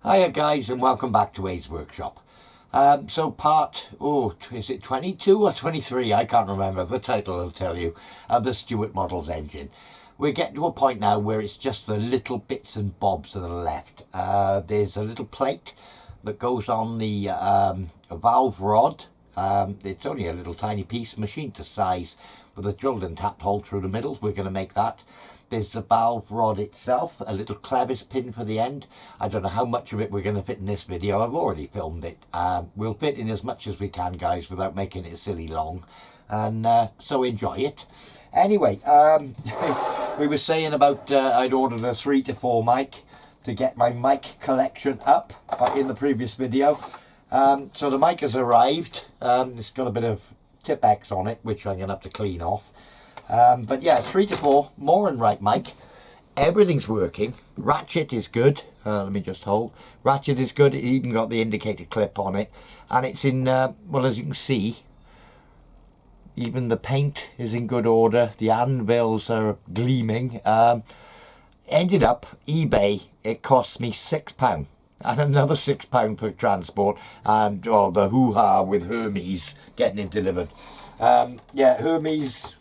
Hiya guys, and welcome back to A's Workshop. So part, is it 22 or 23? I can't remember. The title will tell you. The Stuart Models engine. We're getting to a point now where it's just the little bits and bobs that are left. There's a little plate that goes on the valve rod. It's only a little tiny piece, machined to size, with a drilled and tapped hole through the middle. We're going to make that. There's the valve rod itself, a little clevis pin for the end. I don't know how much of it we're going to fit in this video. I've already filmed it. We'll fit in as much as we can, guys, without making it silly long. And so enjoy it. Anyway, we were saying about I'd ordered a 3 to 4 mic to get my mic collection up in the previous video. So the mic has arrived. It's got a bit of Tip-X on it, which I'm going to have to clean off. But yeah, 3 to 4, more and right mic. Everything's working. Ratchet is good. Let me just hold. Ratchet is good. It even got the indicator clip on it. And it's in, well, as you can see, even the paint is in good order. The anvils are gleaming. Ended up, eBay, it cost me £6. And another £6 per transport. And, oh, the hoo-ha with Hermes getting it delivered. Yeah, Hermes...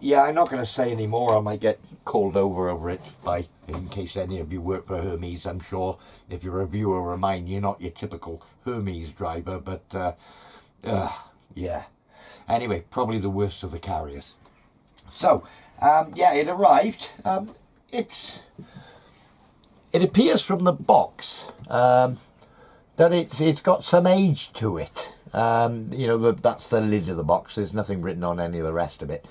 Yeah, I'm not going to say any more. I might get called over it in case any of you work for Hermes. I'm sure if you're a viewer of mine, you're not your typical Hermes driver, but yeah. Anyway, probably the worst of the carriers. So, yeah, it arrived. It appears from the box that it's got some age to it. You know, that's the lid of the box. There's nothing written on any of the rest of it.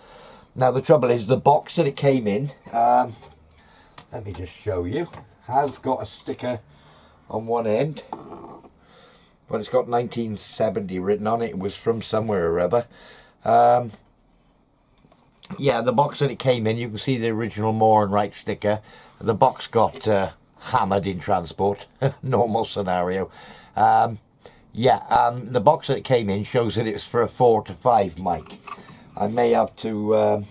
Now the trouble is, the box that it came in, let me just show you, has got a sticker on one end, but it's got 1970 written on it. It was from somewhere or other. Yeah, the box that it came in, you can see the original Moore and Wright sticker. The box got hammered in transport, normal scenario. Yeah, the box that it came in shows that it's for a 4 to 5 mic. I may have to,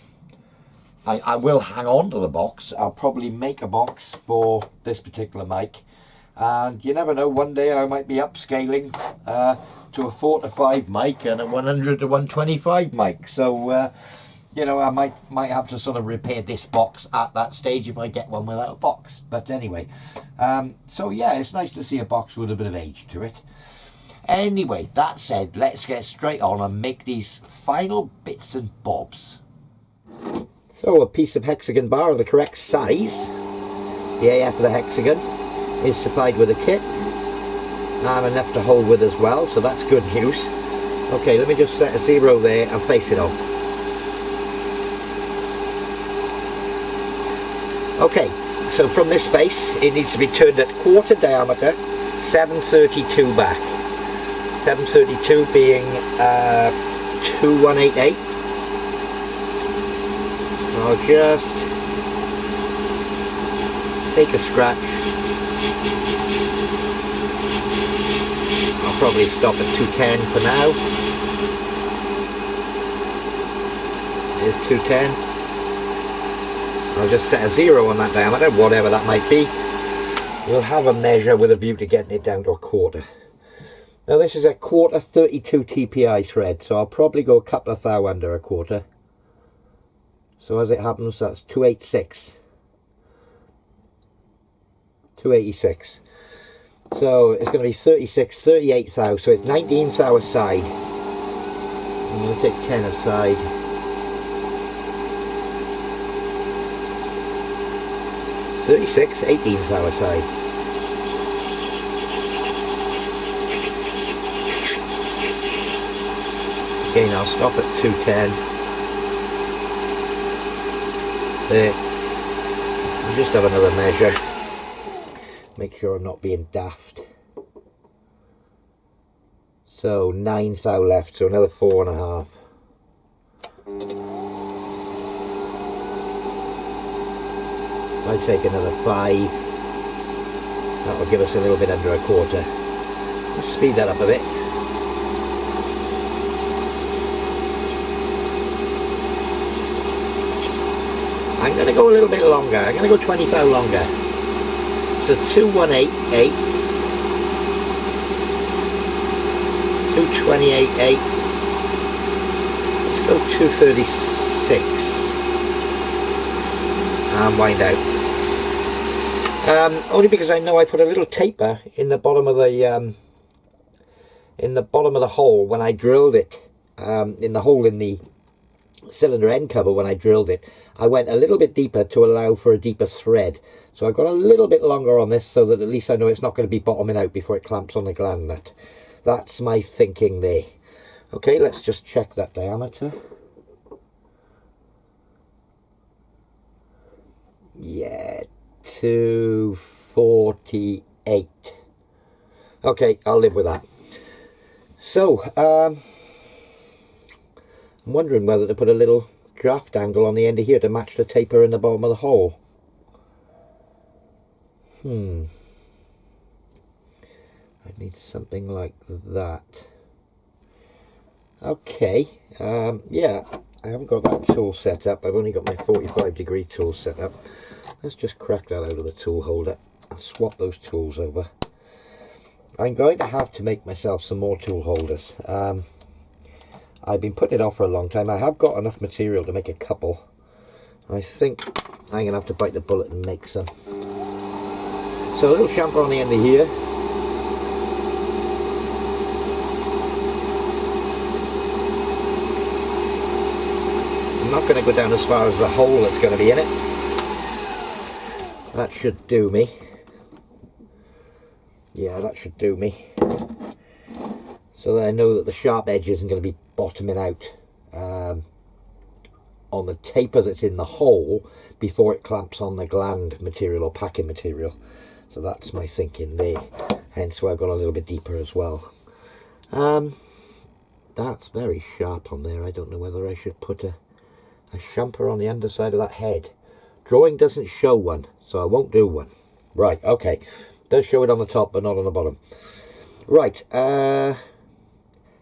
I will hang on to the box. I'll probably make a box for this particular mic. And you never know, one day I might be upscaling to a 4 to 5 mic and a 100 to 125 mic. So, you know, I might have to sort of repair this box at that stage if I get one without a box. But anyway, so yeah, it's nice to see a box with a bit of age to it. Anyway, that said, let's get straight on and make these final bits and bobs. So a piece of hexagon bar of the correct size. The AF of the hexagon is supplied with a kit and enough to hold with as well, so that's good news. Okay, let me just set a 0 there and face it off. Okay, so from this space it needs to be turned at quarter diameter, 732 back. 732 being 2188. I'll just take a scratch. I'll probably stop at 210 for now. There's 210. I'll just set a 0 on that diameter, whatever that might be. We'll have a measure with a view to getting it down to a quarter. Now this is a quarter 32 TPI thread, so I'll probably go a couple of thou under a quarter. So as it happens, that's 286. 286. So it's going to be 36, 38 thou, so it's 19 thou aside. I'm going to take 10 aside. $36, 18 thou aside. Again, I'll stop at 210. There. I'll just have another measure. Make sure I'm not being daft. So 9 thou left, so another 4.5. I'll take another 5. That will give us a little bit under a quarter. Let's speed that up a bit. I'm going to go a little bit longer. I'm going to go 20 thou longer. So 2188, 2288. Let's go 236 and wind out. Only because I know I put a little taper in the bottom of the hole when I drilled it, in the hole in the cylinder end cover. When I drilled it, I went a little bit deeper to allow for a deeper thread, so I've got a little bit longer on this so that at least I know it's not going to be bottoming out before it clamps on the gland nut. That's my thinking there. Okay, let's just check that diameter. Yeah, 248. Okay, I'll live with that. So I'm wondering whether to put a little draft angle on the end of here to match the taper in the bottom of the hole. I need something like that. Okay, yeah, I haven't got that tool set up. I've only got my 45-degree tool set up. Let's just crack that out of the tool holder and swap those tools over. I'm going to have to make myself some more tool holders. I've been putting it off for a long time. I have got enough material to make a couple. I think I'm going to have to bite the bullet and make some. So a little chamfer on the end of here. I'm not going to go down as far as the hole that's going to be in it. That should do me. Yeah, that should do me. So that I know that the sharp edge isn't going to be bottoming out on the taper that's in the hole before it clamps on the gland material or packing material. So that's my thinking there. Hence why I've gone a little bit deeper as well. That's very sharp on there. I don't know whether I should put a chamfer on the underside of that head. Drawing doesn't show one, so I won't do one. Right, okay. Does show it on the top, but not on the bottom. Right,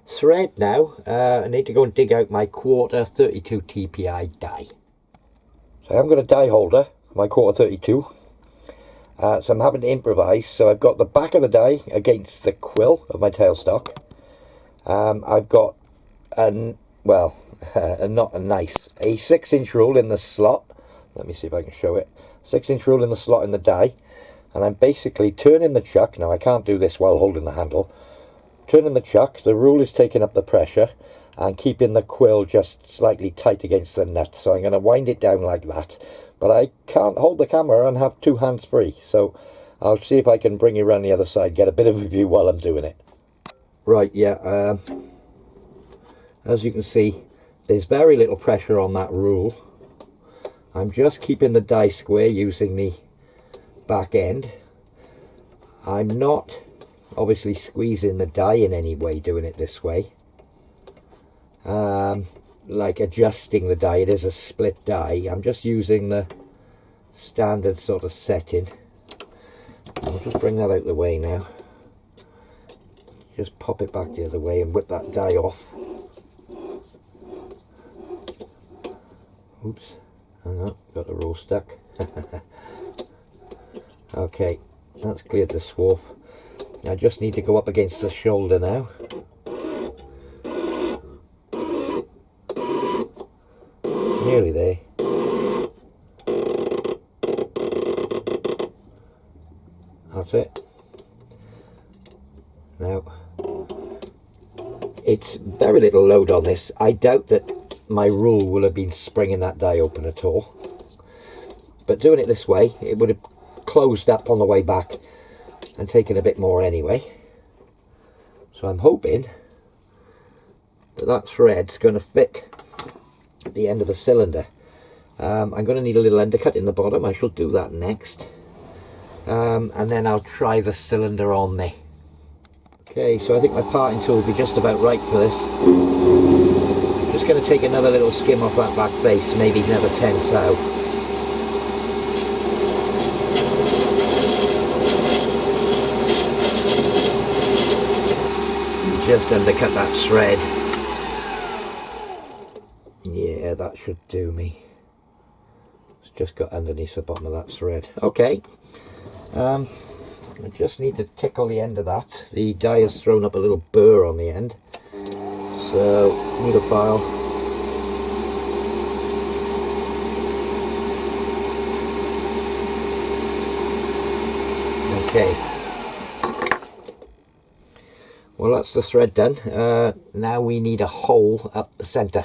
thread now. I need to go and dig out my quarter 32 TPI die. So I'm got a die holder, my quarter 32. So I'm having to improvise. So I've got the back of the die against the quill of my tailstock. I've got not a nice, a 6-inch rule in the slot. Let me see if I can show it. 6-inch rule in the slot in the die. And I'm basically turning the chuck. Now I can't do this while holding the handle. Turning the chuck, the rule is taking up the pressure and keeping the quill just slightly tight against the nut. So I'm going to wind it down like that. But I can't hold the camera and have two hands free. So I'll see if I can bring you around the other side, get a bit of a view while I'm doing it. Right, yeah. As you can see, there's very little pressure on that rule. I'm just keeping the die square using the back end. I'm not obviously squeezing the die in any way doing it this way, like adjusting the die. It is a split die. I'm just using the standard sort of setting. I'll just bring that out of the way now. Just pop it back the other way and whip that die off. Oops, hang on, got the roll stuck. Okay, that's cleared the swarf. I just need to go up against the shoulder now. Nearly there. That's it. Now, it's very little load on this. I doubt that my rule will have been springing that die open at all. But doing it this way, it would have closed up on the way back and taken a bit more anyway. So I'm hoping that that thread's going to fit at the end of the cylinder. I'm going to need a little undercut in the bottom. I shall do that next. And then I'll try the cylinder on there. Okay, so I think my parting tool will be just about right for this. Just going to take another little skim off that back face, maybe another 10 thou. Just undercut that thread. Yeah, that should do me. It's just got underneath the bottom of that thread. Okay, I just need to tickle the end of that. The die has thrown up a little burr on the end, so needle file. Okay, well that's the thread done. Now we need a hole up the centre.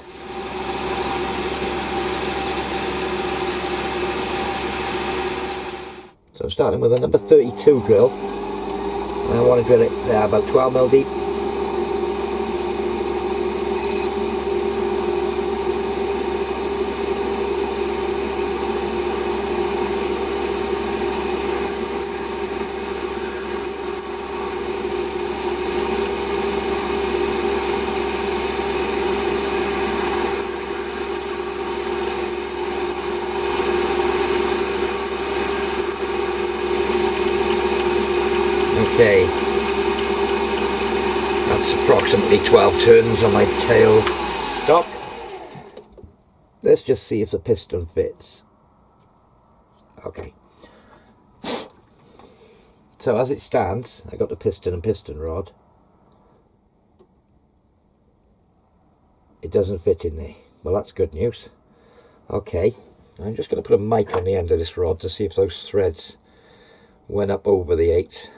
So I'm starting with a number 32 drill, and I want to drill it about 12mm deep. Okay, that's approximately 12 turns on my tail stock. Let's just see if the piston fits. Okay. So as it stands, I got the piston and piston rod. It doesn't fit in there. Well, that's good news. Okay, I'm just going to put a mic on the end of this rod to see if those threads went up over the 8.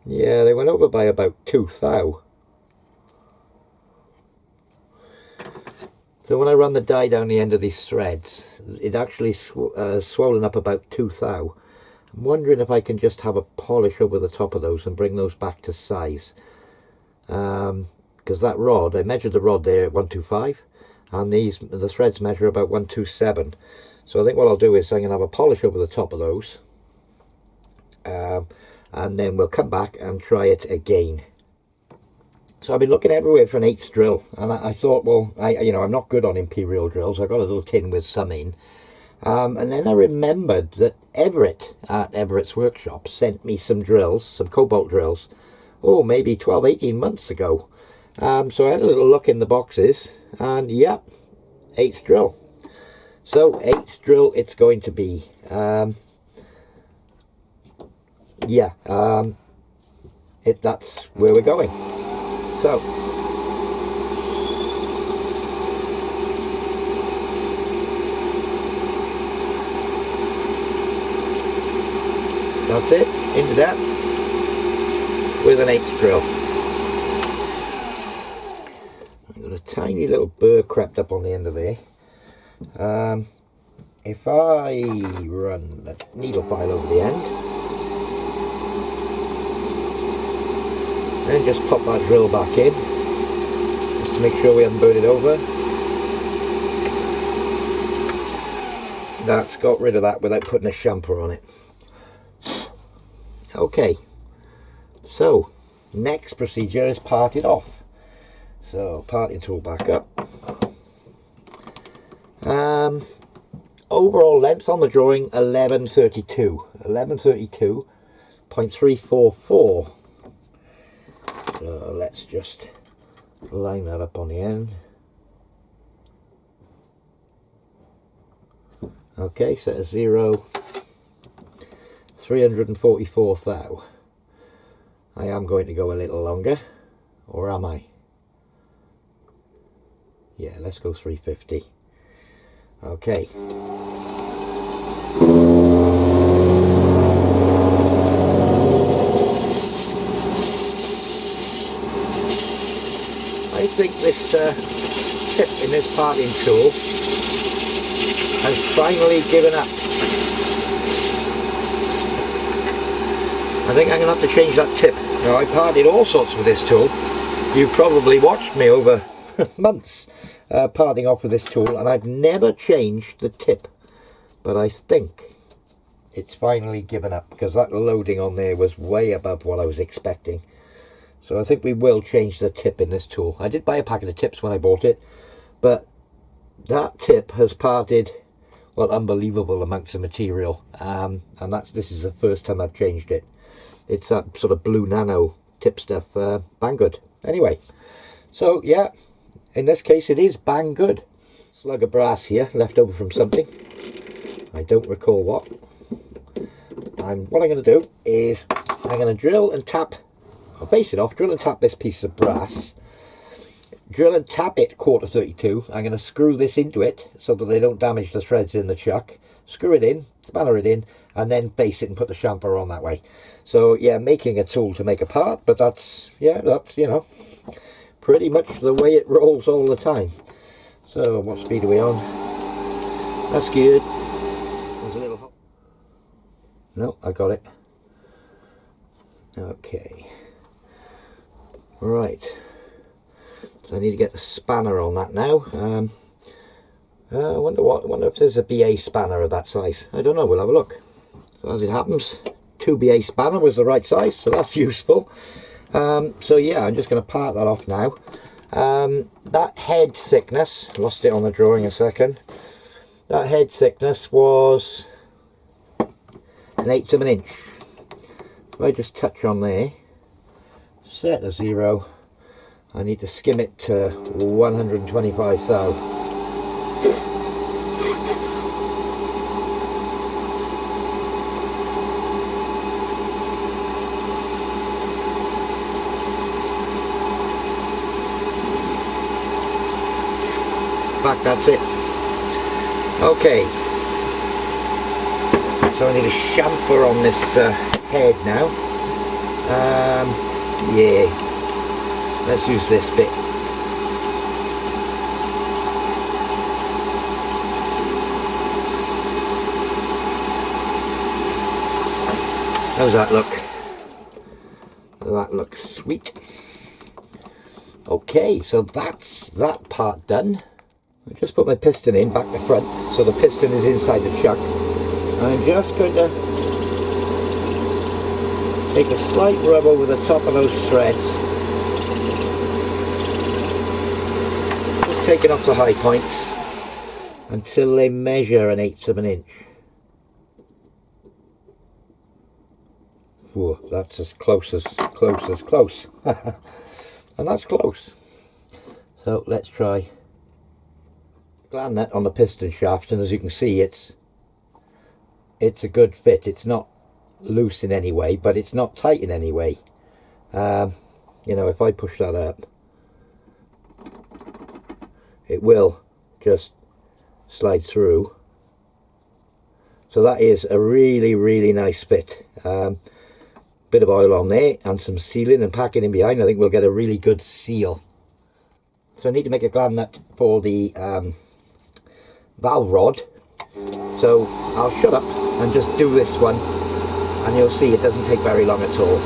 Yeah, they went over by about 2 thou. So when I run the die down the end of these threads, it actually swollen up about 2 thou. I'm wondering if I can just have a polish over the top of those and bring those back to size. Because that rod, I measured the rod there at 125, and the threads measure about 127. So I think what I'll do is I'm going to have a polish over the top of those. And then we'll come back and try it again. So I've been looking everywhere for an 8th drill, and I thought, well, I'm not good on imperial drills. I've got a little tin with some in, and then I remembered that Everett at Everett's workshop sent me some drills, some cobalt drills, maybe 12-18 months ago. So I had a little look in the boxes, and yep, 8th drill. So 8th drill it's going to be. That's where we're going. So that's it, into that with an 8th drill. I've got a tiny little burr crept up on the end of there. If I run the needle file over the end, and just pop that drill back in, just to make sure we haven't burned it over. That's got rid of that without putting a chamfer on it. Okay, so next procedure is part it off. So parting tool back up. Overall length on the drawing 1132.344. So let's just line that up on the end. Okay, set a 0, 344 thou. I am going to go a little longer, or am I? Yeah, let's go 350. Okay. I think this tip in this parting tool has finally given up. I think I'm going to have to change that tip. Now, I parted all sorts with this tool. You've probably watched me over months parting off with this tool, and I've never changed the tip. But I think it's finally given up, because that loading on there was way above what I was expecting. So I think we will change the tip in this tool. I did buy a packet of tips when I bought it, but that tip has parted, well, unbelievable amounts of material. And this is the first time I've changed it. It's that sort of blue nano tip stuff, bang good. Anyway, so yeah, in this case it is bang good. slug of brass here left over from something. I don't recall what. And what I'm going to do is I'm going to drill and tap, I'll base it off, drill and tap this piece of brass. Drill and tap it 1/4 32. I'm going to screw this into it so that they don't damage the threads in the chuck. Screw it in, spanner it in, and then base it and put the chamfer on that way. So yeah, making a tool to make a part, but that's, yeah, that's, you know, pretty much the way it rolls all the time. So what speed are we on? That's good. There's a little hot. No, I got it. Okay. Right. So I need to get the spanner on that now. I wonder if there's a BA spanner of that size. I don't know, we'll have a look. So as it happens, 2 BA spanner was the right size, so that's useful. So yeah, I'm just going to part that off now. That head thickness, lost it on the drawing a second. That head thickness was 1/8 of an inch. If I just touch on there, set to 0, I need to skim it to 125 thou. Back, that's it. Okay, so I need a chamfer on this head now. Yeah, let's use this bit. How's that look? That looks sweet. Okay, so that's that part done. I just put my piston in back to front, so the piston is inside the chuck. I'm just going to take a slight rub over the top of those threads, just taking off the high points until they measure 1/8 of an inch. Whoa, that's as close as close. And that's close. So let's try gland nut on the piston shaft, and as you can see, it's a good fit. It's not loose in any way, but it's not tight in any way. You know, if I push that up, it will just slide through. So that is a really nice fit. Bit of oil on there and some sealing and packing in behind. I think we'll get a really good seal. So I need to make a gland nut for the valve rod, so I'll shut up and just do this one, and you'll see it doesn't take very long at all.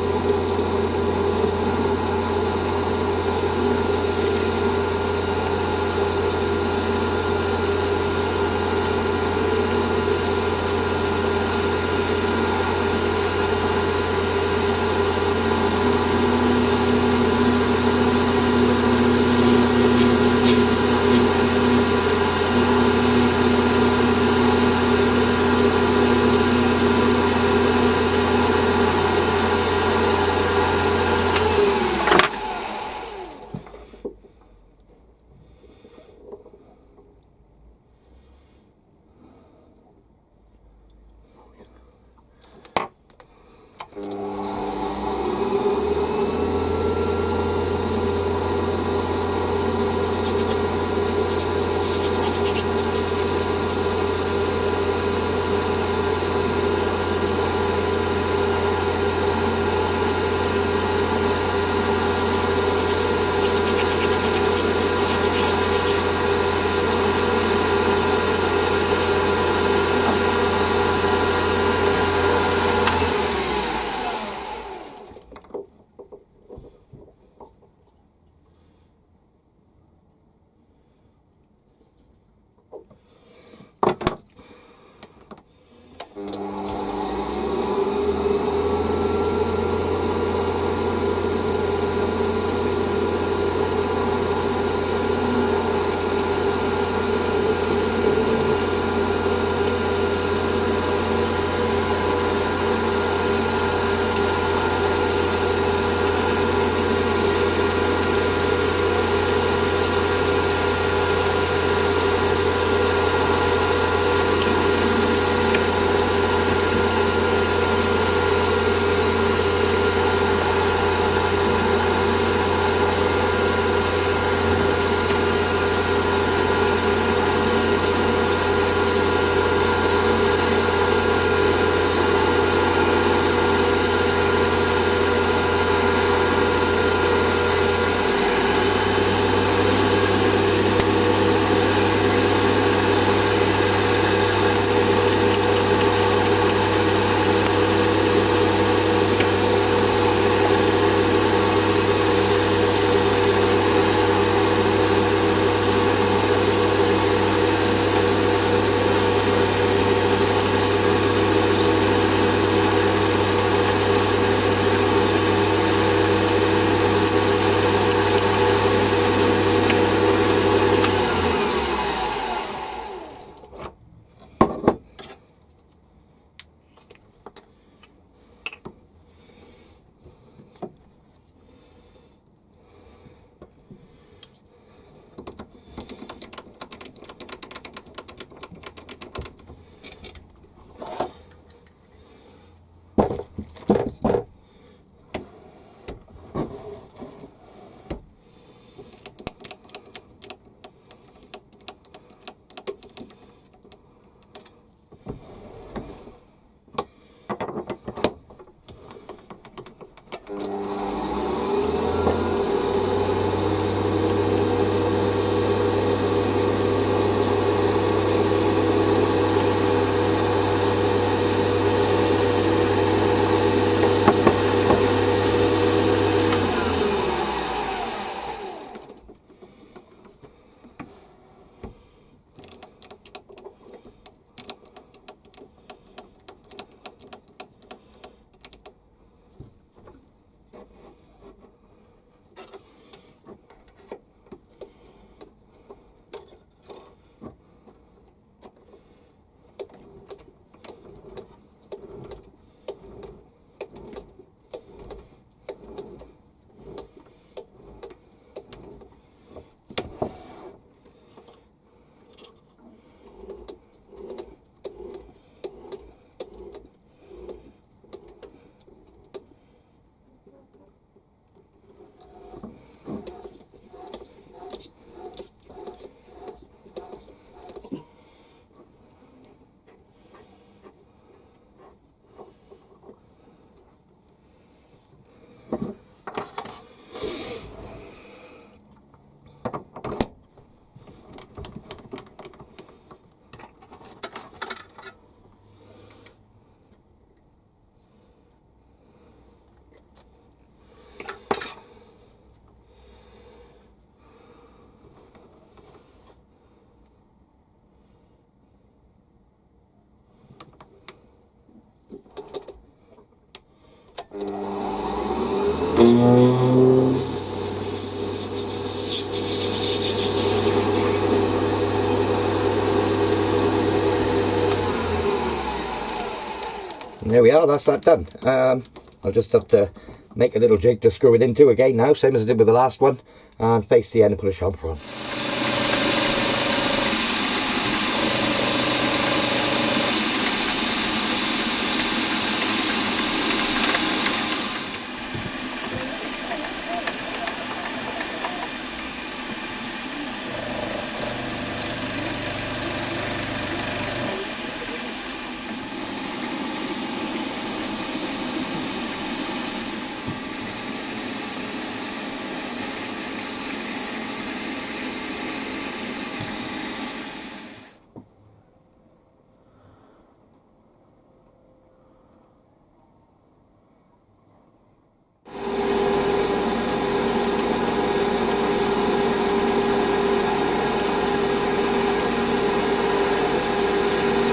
there we are, that's that done. I'll just have to make a little jig to screw it into again now, same as I did with the last one, and face the end and put a chamfer on.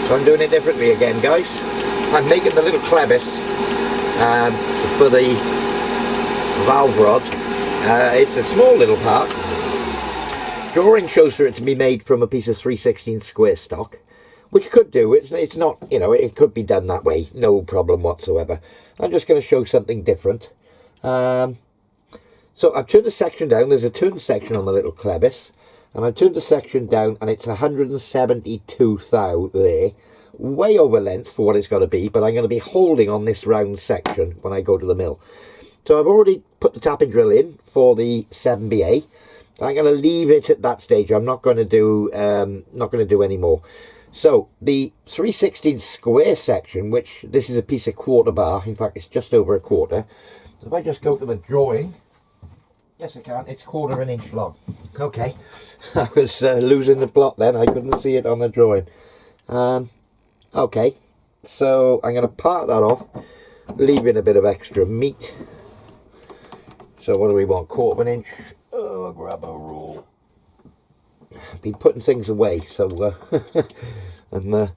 So I'm doing it differently again, guys. I'm making the little clevis for the valve rod. It's a small little part. Drawing shows for it to be made from a piece of 3/16 square stock, which could do. It's not, you know, it could be done that way, no problem whatsoever. I'm just going to show something different. So I've turned the section down. There's a turn section on the little clevis. And I turned the section down, and it's 172 thou there, way over length for what it's got to be, but I'm going to be holding on this round section when I go to the mill. So I've already put the tapping drill in for the 7BA. I'm going to leave it at that stage. I'm not going to do any more. So the 3/16 square section, which this is a piece of quarter bar, in fact it's just over a quarter. If I just go to the drawing. Yes, I can. It's 1/4 inch long. Okay. I was losing the plot then. I couldn't see it on the drawing. Okay. So I'm going to part that off, leaving a bit of extra meat. So what do we want? 1/4 inch. Oh, I'll grab a rule. I've been putting things away, so I'm sort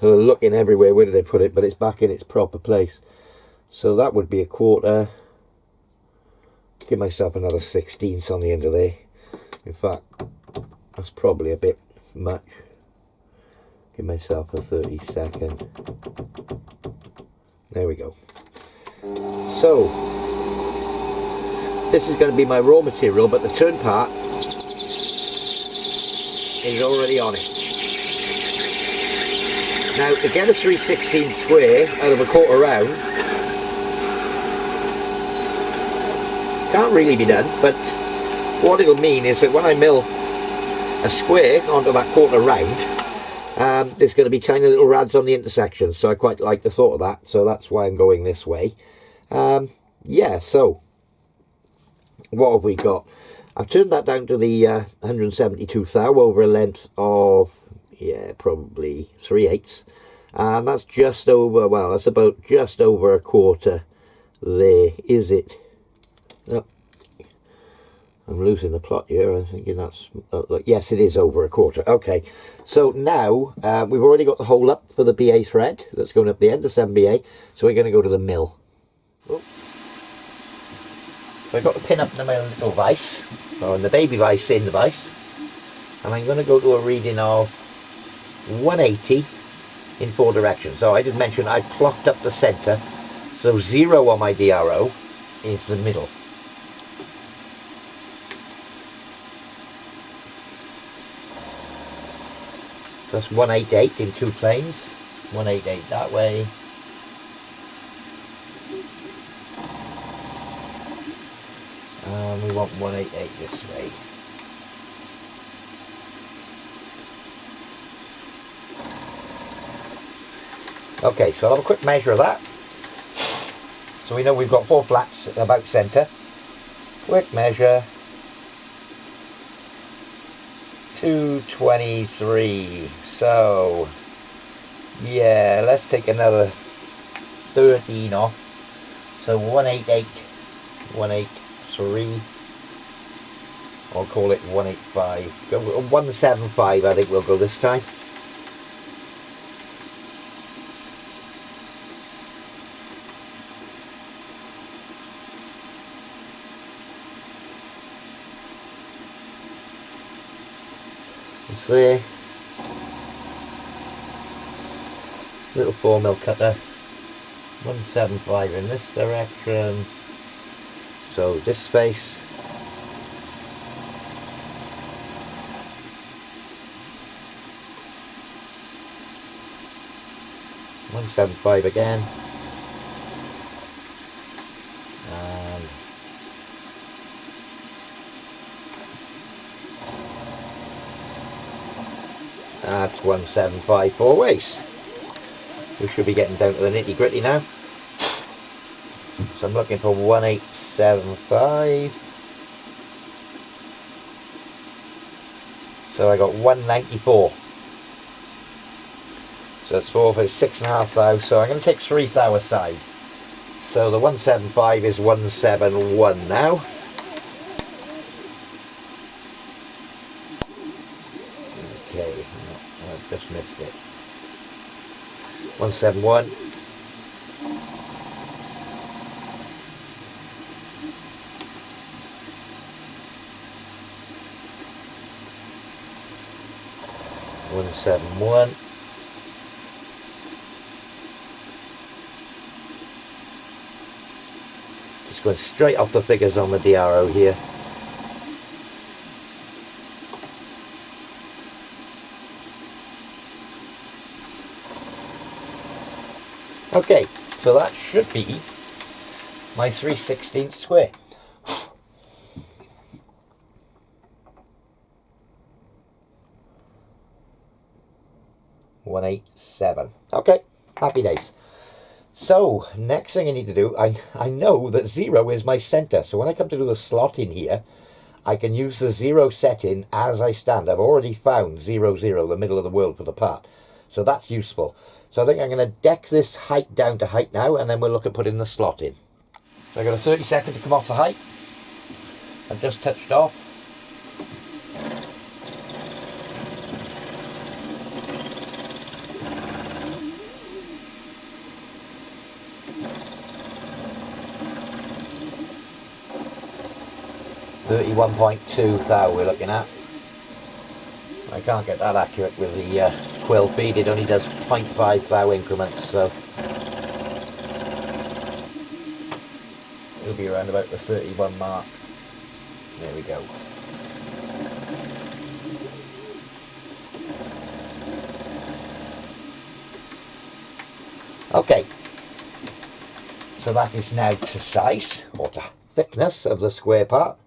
of looking everywhere. Where did I put it? But it's back in its proper place. So that would be a 1/4. Give myself another 16th on the end of there. In fact, that's probably a bit much. Give myself a 32nd. There we go. So, this is going to be my raw material, but the turn part is already on it. Now, to get a 3/16 square out of a 1/4 round, can't really be done, but what it'll mean is that when I mill a square onto that 1/4 round, there's going to be tiny little rads on the intersections, so I quite like the thought of that, so that's why I'm going this way. Yeah, so what have we got? I've turned that down to the 172 thou over a length of, yeah, probably 3/8, and that's just over, well, that's about just over a 1/4 there, is it? Oh, I'm losing the plot here. I'm thinking that's yes, it is over a 1/4. Okay, so now we've already got the hole up for the BA thread that's going up the end, the 7BA. So we're going to go to the mill. Oh. So I've got the pin up in my little vise, or the baby vise in the vise, and I'm going to go to a reading of 180 in 4 directions. So I did mention I clocked up the centre, so 0 on my DRO is the middle. That's 188 in 2 planes, 188 that way, and we want 188 this way. Okay, so I'll have a quick measure of that. So we know we've got 4 flats about centre. Quick measure. 223. So yeah, let's take another 13 off. So 188, 183. I'll call it 185. Go 175. I think we'll go this time. It's there. Little 4mm cutter. 175 in this direction. So this space. .175 again. And that's 175 four ways. We should be getting down to the nitty gritty now. So I'm looking for 1875. So I got 194. So that's 4 for 6.5 thou. So I'm going to take 3 thou aside. So the 175 is 171 now. Okay, no, I've just missed it. 171. Just going straight off the figures on the DRO here. Okay, so that should be my 3/16 square. .187. Okay, happy days. So next thing I need to do, I know that 0 is my center, so when I come to do the slot in here, I can use the 0 setting as I stand. I've already found 0, 0, the middle of the world for the part, so that's useful. So I think I'm going to deck this height down to height now, and then we'll look at putting the slot in. So I've got a 30 seconds to come off the height. I've just touched off. .31.2 thou we're looking at. I can't get that accurate with the quill feed, it only does 0.5 thou increments, so it'll be around about the 31 mark. There we go. Okay, so that is now to size, or to thickness of the square part.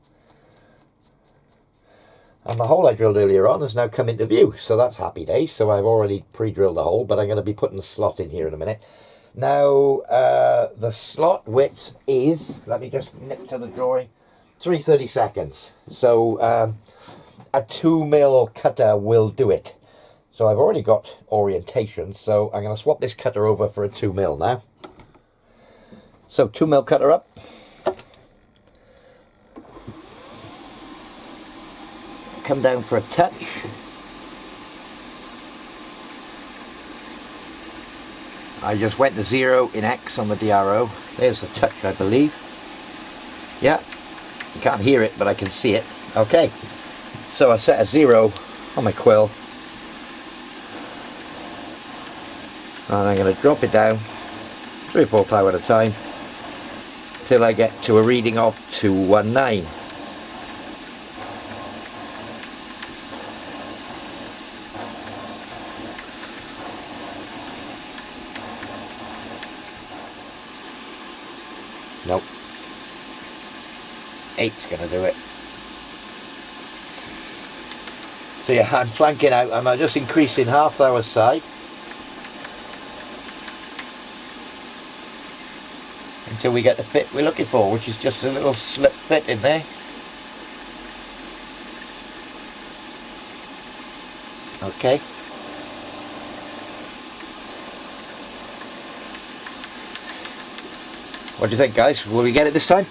And the hole I drilled earlier on has now come into view, so that's happy days. So I've already pre-drilled the hole, but I'm going to be putting the slot in here in a minute. Now, the slot width is, let me just nip to the drawing, 3/32. So a 2mm cutter will do it. So I've already got orientation, so I'm going to swap this cutter over for a 2mm now. So 2mm cutter up. Come down for a touch. I just went to 0 in X on the DRO. There's the touch, I believe. Yeah, you can't hear it, but I can see it. Okay, so I set a 0 on my quill. And I'm going to drop it down 3 or 4 thou at a time till I get to a reading of 219. Nope. 8's going to do it. So yeah, I'm flanking out. I'm just increasing half thou aside until we get the fit we're looking for, which is just a little slip fit in there. Okay. What do you think, guys? Will we get it this time?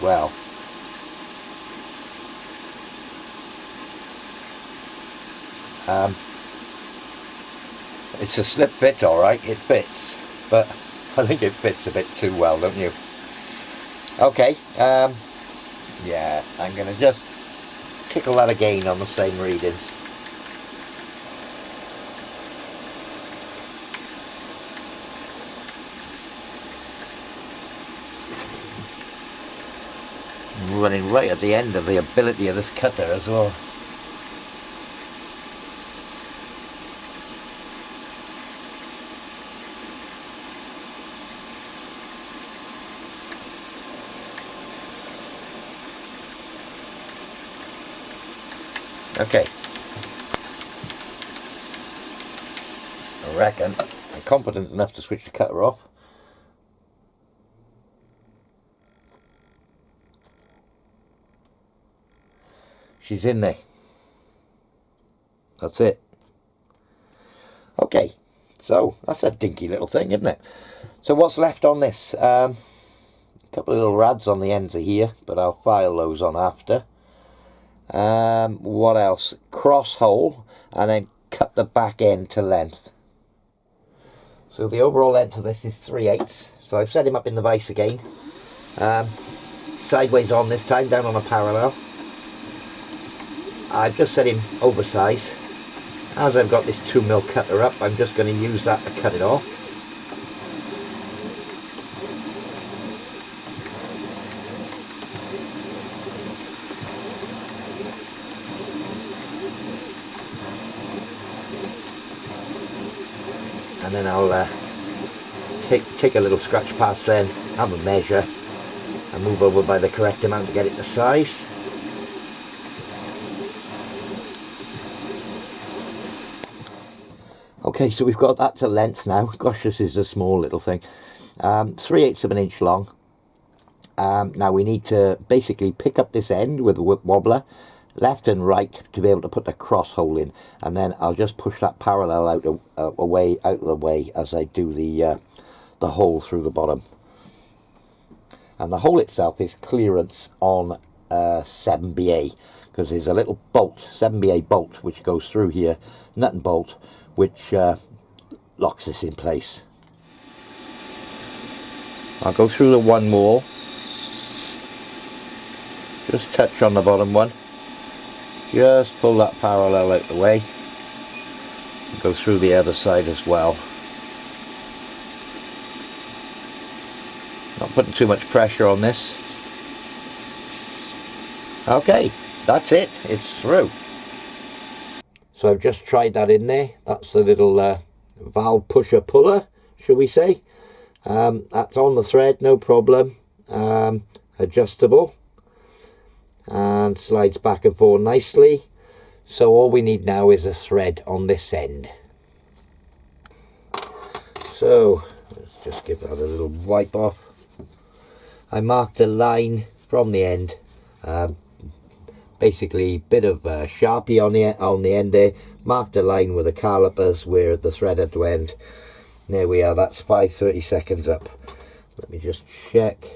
Well, it's a slip fit, alright, it fits, but I think it fits a bit too well, don't you? Okay, yeah, I'm going to just tickle that again on the same readings. running right at the end of the ability of this cutter as well. Okay, I reckon I'm competent enough to switch the cutter off. She's in there. That's it. Okay, so that's a dinky little thing, isn't it? So what's left on this? A couple of little rads on the ends of here, but I'll file those on after. What else? Cross hole, and then cut the back end to length. So the overall length of this is 3/8. So I've set him up in the vise again. Sideways on this time, down on a parallel. I've just set him oversize. As I've got this 2mm cutter up, I'm just going to use that to cut it off. And then I'll take a little scratch past then, have a measure, and move over by the correct amount to get it to size. Okay, so we've got that to length now. Gosh, this is a small little thing. 3/8 of an inch long. Now we need to basically pick up this end with a wobbler, left and right, to be able to put the cross hole in, and then I'll just push that parallel out of the way as I do the hole through the bottom. And the hole itself is clearance on 7BA, because there's a little bolt, 7BA bolt, which goes through here, nut and bolt, which locks this in place. I'll go through the one more, just touch on the bottom one, just pull that parallel out the way, go through the other side as well. Not putting too much pressure on this. Okay, that's it, it's through. So I've just tried that in there. That's the little valve pusher puller, shall we say. That's on the thread, no problem. Adjustable. And slides back and forth nicely. So all we need now is a thread on this end. So let's just give that a little wipe off. I marked a line from the end. Basically bit of Sharpie on the end there, marked a line with the calipers where the thread had to end. There we are, that's 5/32 up. Let me just check.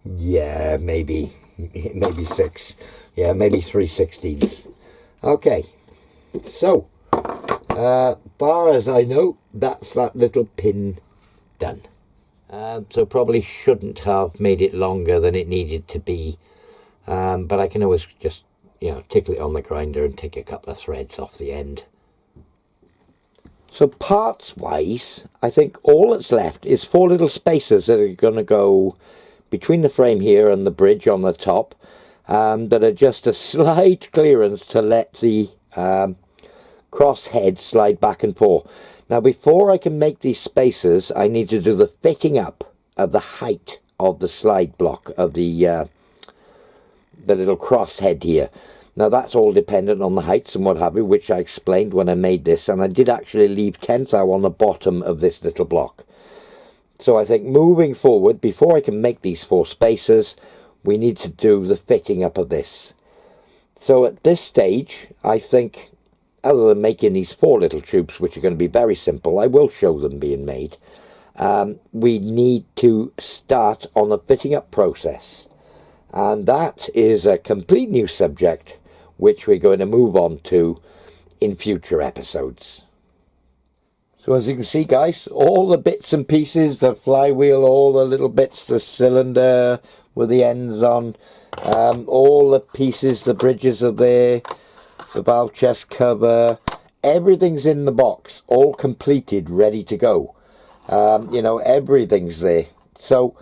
Yeah, maybe 6. Yeah, maybe 3/16. Okay, so bar as I know, that's that little pin done. So probably shouldn't have made it longer than it needed to be, but I can always just, you know, tickle it on the grinder and take a couple of threads off the end. So parts wise, I think all that's left is 4 little spacers that are going to go between the frame here and the bridge on the top, that are just a slight clearance to let the cross head slide back and forth. Now before I can make these spacers, I need to do the fitting up of the height of the slide block of the little cross head here. Now that's all dependent on the heights and what have you, which I explained when I made this, and I did actually leave 10 thou on the bottom of this little block. So I think moving forward, before I can make these 4 spacers, we need to do the fitting up of this. So at this stage, I think, other than making these 4 little tubes, which are going to be very simple, I will show them being made, we need to start on the fitting up process. And that is a complete new subject, which we're going to move on to in future episodes. So as you can see, guys, all the bits and pieces, the flywheel, all the little bits, the cylinder with the ends on, all the pieces, the bridges are there, the valve chest cover, everything's in the box, all completed, ready to go. You know, everything's there. So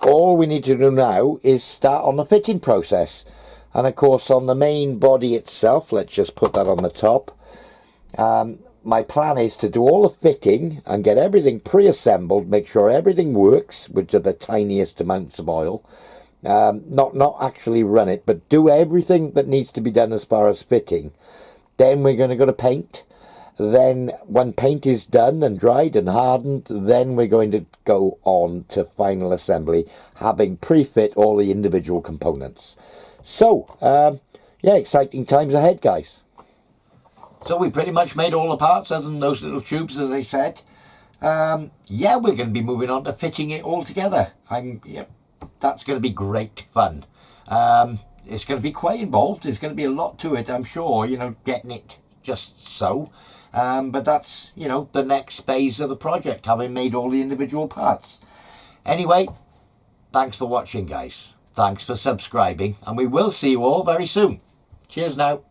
all we need to do now is start on the fitting process. And of course, on the main body itself, let's just put that on the top. My plan is to do all the fitting and get everything pre-assembled, make sure everything works, which are the tiniest amounts of oil. Not actually run it, but do everything that needs to be done as far as fitting. Then we're going to go to paint. Then when paint is done and dried and hardened, then we're going to go on to final assembly, having pre-fit all the individual components. So, yeah, exciting times ahead, guys. So we pretty much made all the parts other than those little tubes, as I said. Yeah, we're going to be moving on to fitting it all together. That's going to be great fun. It's going to be quite involved. There's going to be a lot to it, I'm sure, you know, getting it just so. But that's, you know, the next phase of the project, having made all the individual parts. Anyway, thanks for watching, guys. Thanks for subscribing, and we will see you all very soon. Cheers now.